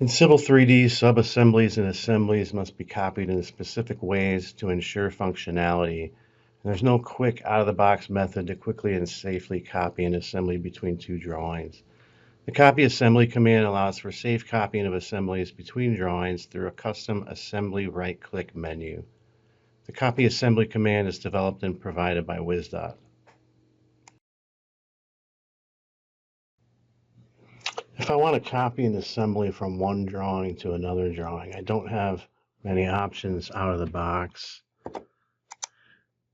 In Civil 3D, sub-assemblies and assemblies must be copied in specific ways to ensure functionality. There's no quick out-of-the-box method to quickly and safely copy an assembly between two drawings. The copy assembly command allows for safe copying of assemblies between drawings through a custom assembly right-click menu. The copy assembly command is developed and provided by WizDot. If I want to copy an assembly from one drawing to another drawing, I don't have many options out of the box.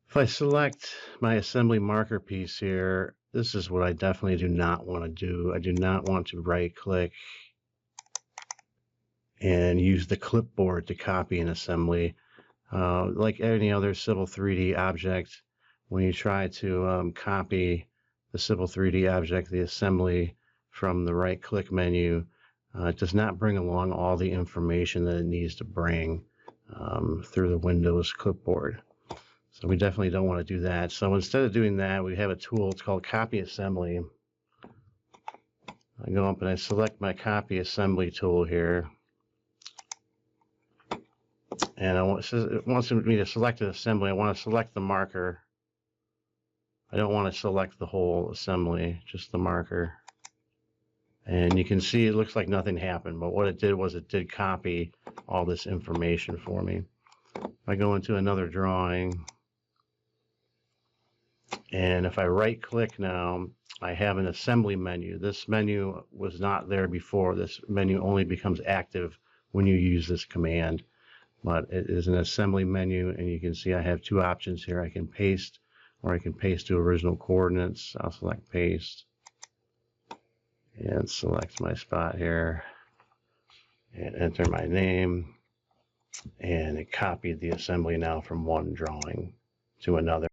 If I select my assembly marker piece here, this is what I definitely do not want to do. I do not want to right-click and use the clipboard to copy an assembly. Like any other Civil 3D object, when you try to copy the Civil 3D object, the assembly, from the right-click menu, it does not bring along all the information that it needs to bring through the Windows clipboard. So we definitely don't want to do that. So instead of doing that, we have a tool. It's called Copy Assembly. I go up and I select my Copy Assembly tool here. And it wants me to select an assembly. I want to select the marker. I don't want to select the whole assembly, just the marker. And you can see it looks like nothing happened, but what it did was it did copy all this information for me. If I go into another drawing, and if I right click now, I have an assembly menu. This menu was not there before. This menu only becomes active when you use this command. But it is an assembly menu, and you can see I have two options here. I can paste, or I can paste to original coordinates. I'll select paste and select my spot here and enter my name, and it copied the assembly now from one drawing to another.